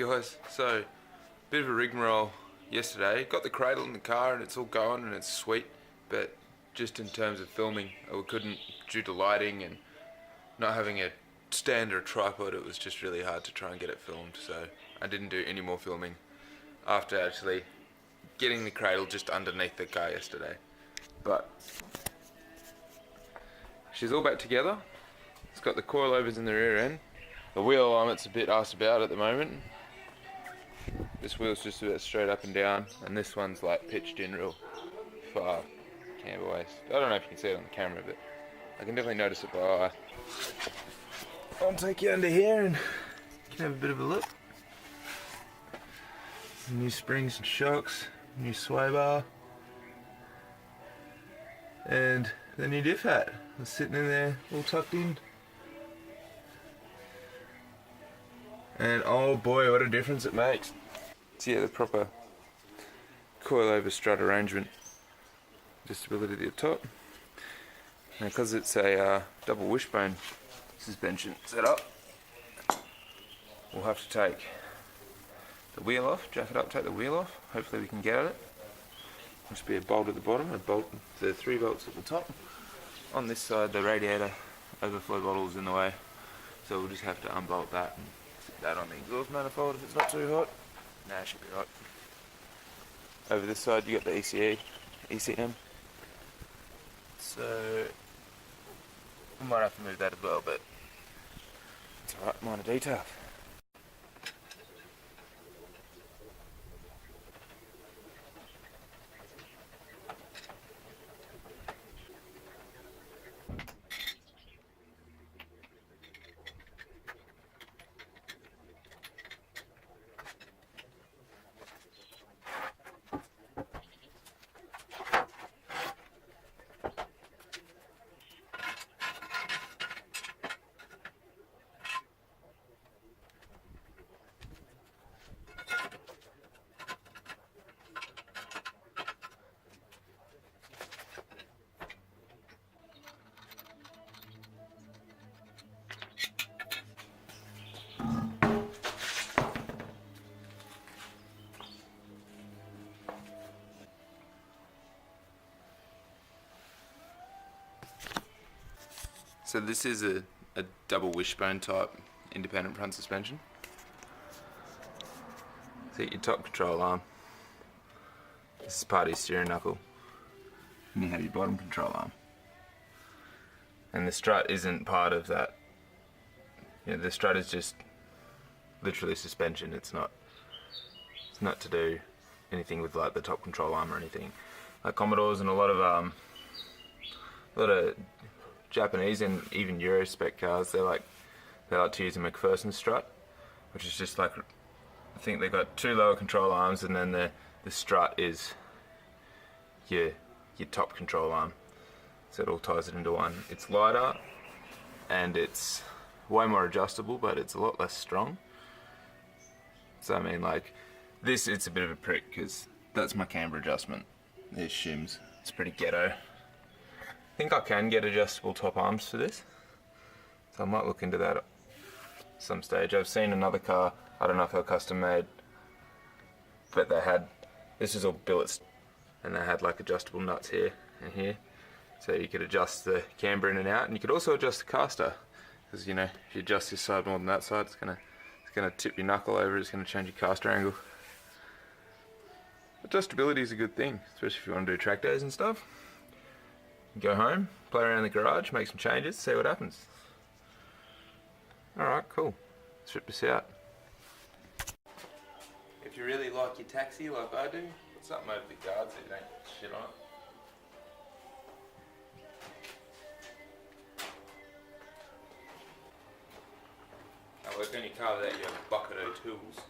guys, so bit of a rigmarole yesterday. Got the cradle in the car and it's all going and it's sweet, but just in terms of filming, we couldn't, due to lighting and not having a stand or a tripod. It was just really hard to try and get it filmed, so I didn't do any more filming after actually getting the cradle just underneath the car yesterday. But she's all back together. It's got the coilovers in the rear end. The wheel alignment's a bit asked about at the moment. This wheel's just about straight up and down, and this one's like pitched in real far camber waist. I don't know if you can see it on the camera, but I can definitely notice it by eye. I'll take you under here and you can have a bit of a look. New springs and shocks, new sway bar, and the new diff hat. It's sitting in there all tucked in. And oh boy, what a difference it makes. So yeah, the proper coilover strut arrangement. Adjustability at the top. Now because it's a double wishbone suspension setup, we'll have to take the wheel off, jack it up, take the wheel off. Hopefully we can get at it. Must be a bolt at the bottom, a bolt, the 3 bolts at the top. On this side the radiator overflow bottle is in the way, so we'll just have to unbolt that and stick that on the exhaust manifold if it's not too hot. Nah, it should be right. Over this side you got the ECM. So we might have to move that as well, but it's alright, minor detail. So this is a double wishbone type independent front suspension. So your top control arm, this is part of your steering knuckle, and you have your bottom control arm. And the strut isn't part of that. You know, the strut is just literally suspension. It's not to do anything with like the top control arm or anything. Like Commodores and a lot of Japanese and even Euro spec cars, they like to use a McPherson strut, which is just like, I think they've got 2 lower control arms, and then the strut is your top control arm. So it all ties it into one. It's lighter and it's way more adjustable, but it's a lot less strong. So I mean, like this, it's a bit of a prick because that's my camber adjustment. There's shims. It's pretty ghetto. I think I can get adjustable top arms for this, so I might look into that at some stage. I've seen another car, I don't know if they were custom made, but they had, this is all billets, and they had like adjustable nuts here and here, so you could adjust the camber in and out, and you could also adjust the caster, because you know, if you adjust this side more than that side, it's gonna tip your knuckle over, it's gonna change your caster angle. Adjustability is a good thing, especially if you want to do track days and stuff. Go home, play around in the garage, make some changes, see what happens. Alright, cool. Let's rip this out. If you really like your taxi like I do, put something over the guards so you don't shit on it. Now work on your car without your bucket of tools.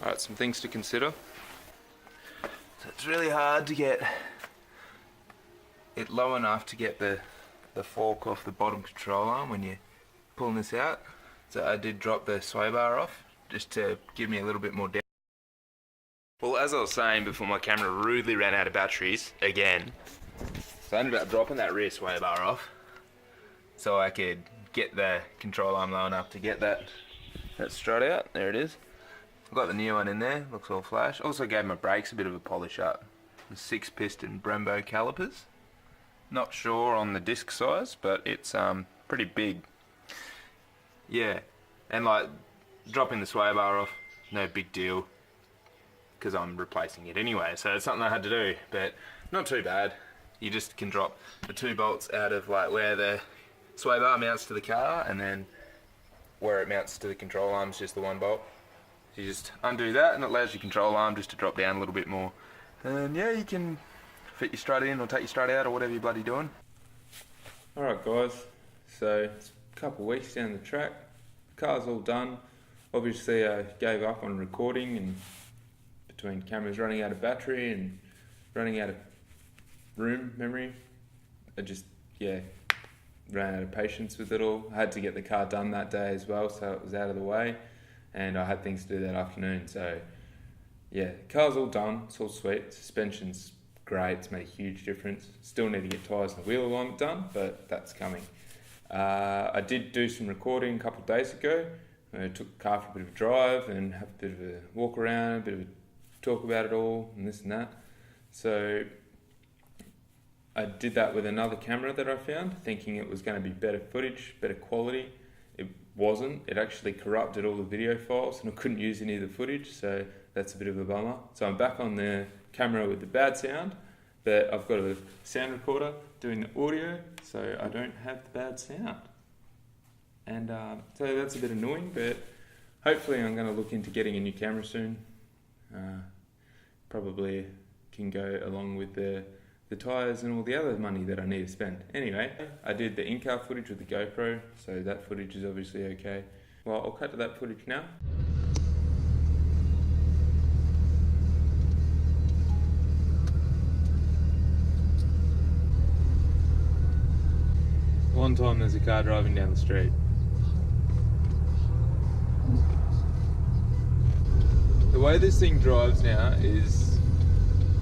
Alright, some things to consider. So it's really hard to get it low enough to get the the fork off the bottom control arm when you're pulling this out. So I did drop the sway bar off just to give me a little bit more depth. Well, as I was saying before, my camera rudely ran out of batteries again. So I ended up dropping that rear sway bar off so I could get the control arm low enough to get that strut out. There it is. I've got the new one in there, looks all flash. Also gave my brakes a bit of a polish up. The 6-piston Brembo calipers. Not sure on the disc size, but it's pretty big. Yeah, and like dropping the sway bar off, no big deal, because I'm replacing it anyway, so it's something I had to do, but not too bad. You just can drop the 2 bolts out of like where the sway bar mounts to the car, and then where it mounts to the control arm is just the 1 bolt. So you just undo that, and it allows your control arm just to drop down a little bit more. And yeah, you can fit your strut in or take your strut out or whatever you're bloody doing. Alright guys, so it's a couple of weeks down the track. The car's all done. Obviously I gave up on recording, and between cameras running out of battery and running out of room memory, I just, yeah, ran out of patience with it all. I had to get the car done that day as well, so it was out of the way, and I had things to do that afternoon. So yeah, the car's all done, it's all sweet. Suspension's great, it's made a huge difference. Still need to get tyres and the wheel alignment done, but that's coming. I did do some recording a couple of days ago. I took the car for a bit of a drive and have a bit of a walk around, a bit of a talk about it all and this and that. So I did that with another camera that I found, thinking it was going to be better footage, better quality. It wasn't. It actually corrupted all the video files, and I couldn't use any of the footage, so that's a bit of a bummer. So I'm back on the camera with the bad sound, but I've got a sound recorder doing the audio, so I don't have the bad sound. And so that's a bit annoying, but hopefully I'm going to look into getting a new camera soon. Probably can go along with the tyres and all the other money that I need to spend. Anyway, I did the in-car footage with the GoPro, so that footage is obviously okay. Well, I'll cut to that footage now. One time there's a car driving down the street. The way this thing drives now is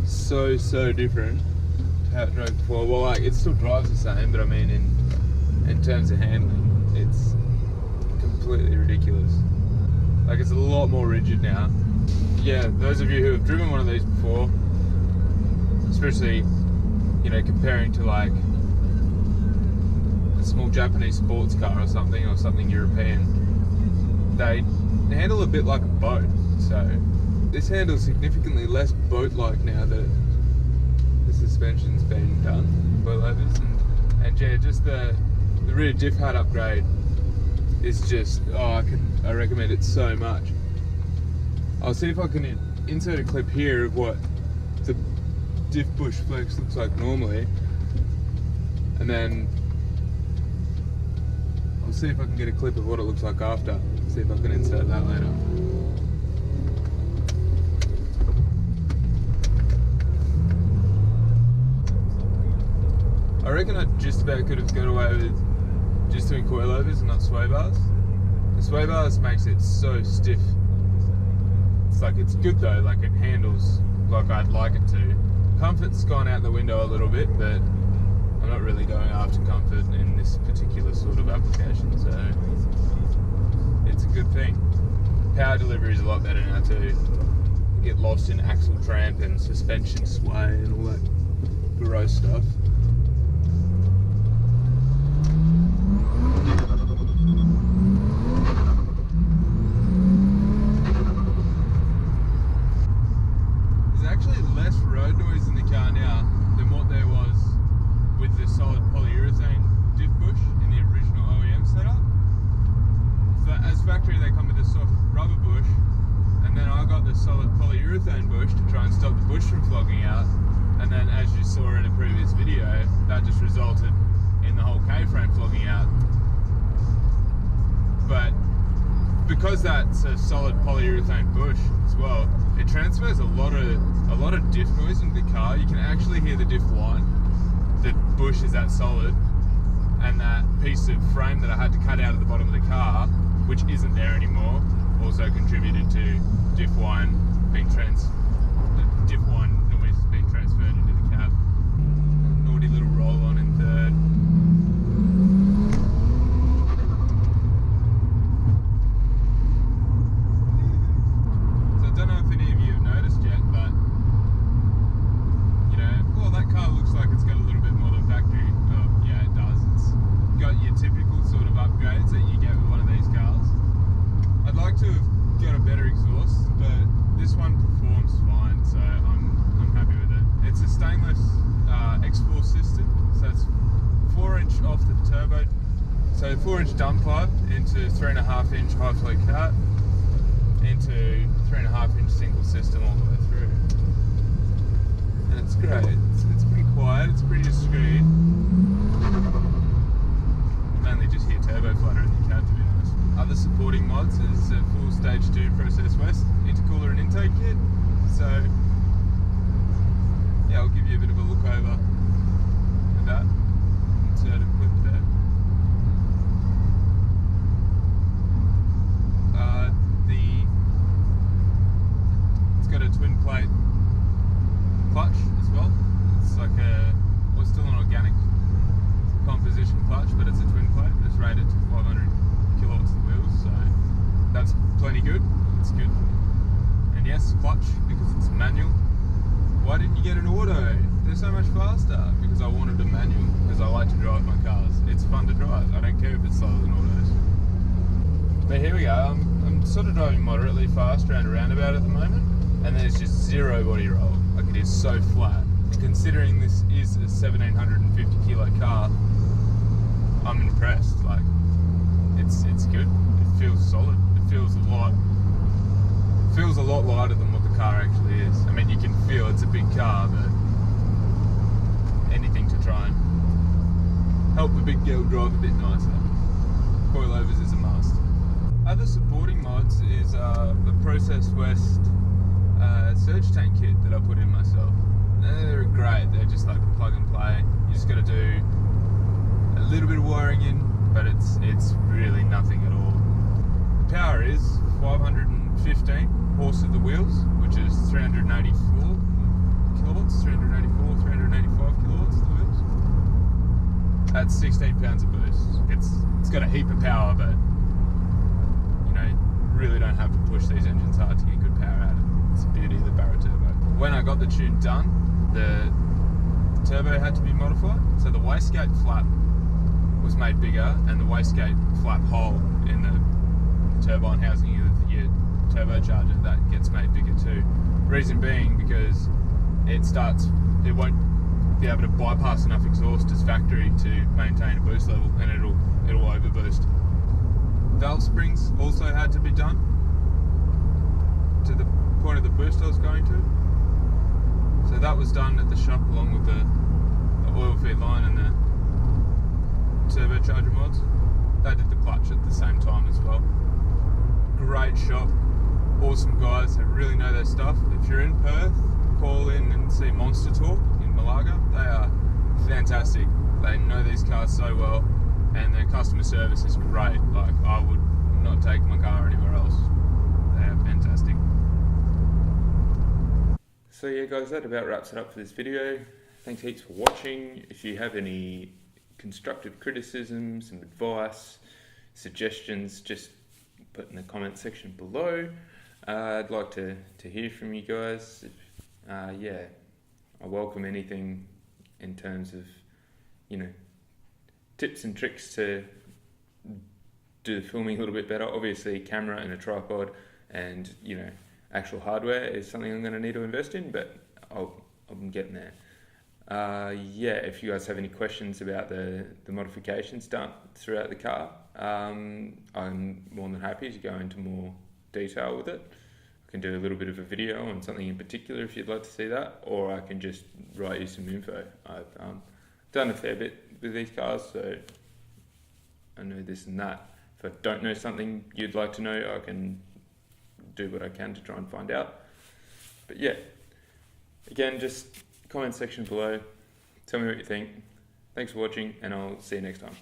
so different to how it drove before. Well, like, it still drives the same, but I mean in terms of handling, it's completely ridiculous. Like, it's a lot more rigid now. Yeah, those of you who have driven one of these before, especially, you know, comparing to like a small Japanese sports car or something European, they handle a bit like a boat. So this handles significantly less boat-like now that the suspension's been done, coilovers, and yeah, just the rear diff hat upgrade is just, oh, I recommend it so much. I'll see if I can insert a clip here of what the diff bush flex looks like normally, and then I'll see if I can get a clip of what it looks like after. See if I can insert that later. I reckon I just about could have got away with just doing coilovers and not sway bars. The sway bars makes it so stiff. It's like, it's good though, like it handles like I'd like it to. Comfort's gone out the window a little bit, but I'm not really going after comfort in this particular sort of application, so it's a good thing. Power delivery is a lot better now too. You get lost in axle tramp and suspension sway and all that gross stuff. There's actually less road noise in the car now than what there was with the solid polyurethane diff bush in the original OEM setup. So as factory they come with a soft rubber bush, and then I got the solid polyurethane bush to try and stop the bush from flogging out, and then as you saw in a previous video, that just resulted in the whole K-frame flogging out. But because that's a solid polyurethane bush as well, it transfers a lot of diff noise into the car. You can actually hear the diff whine. The bush is that solid, and that piece of frame that I had to cut out of the bottom of the car, which isn't there anymore, also contributed to diff wine being noise being transferred into the cab. Naughty little roll on in third. So I don't know if any of you have noticed yet, but you know, well, that car looks like it's got a little bit more than factory. Yeah, it does. It's got your typical sort of upgrades that you get with one of these cars. I'd like to have got a better exhaust, but this one performs fine, so I'm happy with it. It's a stainless X4 system, so it's 4-inch off the turbo, so 4-inch dump pipe into 3.5-inch high flow cat, into 3.5-inch single system all the way through. And it's great. It's pretty quiet. It's pretty discreet. Mainly just hear turbo flutter in the cab, to be honest. Other supporting mods is a full stage 2 Process West intercooler and intake kit. So yeah, I'll give you a bit of a look over at that. Insert a clip there. It's got a twin plate clutch as well. It's like still an organic composition clutch, but it's a twin plate. It's rated to 500 kilowatts of wheels, so that's plenty good. It's good. And yes, clutch, because it's manual. Why didn't you get an auto? They're so much faster. Because I wanted a manual, because I like to drive my cars. It's fun to drive. I don't care if it's slower than autos. But here we go. I'm sort of driving moderately fast around a roundabout at the moment, and there's just zero body roll. Like, it is so flat. And considering this is a 1750 kilo car, I'm impressed. Like, it's good. It feels solid. It feels a lot lighter than what the car actually is. I mean, you can feel it's a big car, but anything to try and help a big girl drive a bit nicer. Coilovers is a must. Other supporting mods is the Process West surge tank kit that I put in myself. They're great. They're just like a plug and play. You just got to do a little bit of wiring in, but it's really nothing at all. The power is 515 horse at the wheels, which is 384 kilowatts, 385 kilowatts at the wheels. That's 16 pounds of boost. It's got a heap of power, but you know, really don't have to push these engines hard to get good power out of it. It's the beauty of the Barra Turbo. When I got the tune done, the turbo had to be modified, so the wastegate flap was made bigger, and the wastegate flap hole in the turbine housing of your turbocharger, that gets made bigger too. Reason being because it won't be able to bypass enough exhaust as factory to maintain a boost level, and it'll overboost. Valve springs also had to be done to the point of the boost I was going to. So that was done at the shop along with the oil feed line and the turbocharger mods. They did the clutch at the same time as well. Great shop, awesome guys who really know their stuff. If you're in Perth, call in and see Monster Talk in Malaga. They are fantastic. They know these cars so well, and their customer service is great. Like, I would not take my car anywhere else. They are fantastic. So yeah guys, that about wraps it up for this video. Thanks heaps for watching. If you have any constructive criticism, some advice, suggestions, just put in the comment section below. I'd like to hear from you guys. Yeah, I welcome anything in terms of, you know, tips and tricks to do the filming a little bit better. Obviously, camera and a tripod and, you know, actual hardware is something I'm going to need to invest in, but I'm getting there. Yeah, if you guys have any questions about the modifications done throughout the car, I'm more than happy to go into more detail with it. I can do a little bit of a video on something in particular if you'd like to see that, or I can just write you some info. I've done a fair bit with these cars, so I know this and that. If I don't know something you'd like to know, I can do what I can to try and find out. But yeah, again, just comment section below, tell me what you think. Thanks for watching, and I'll see you next time.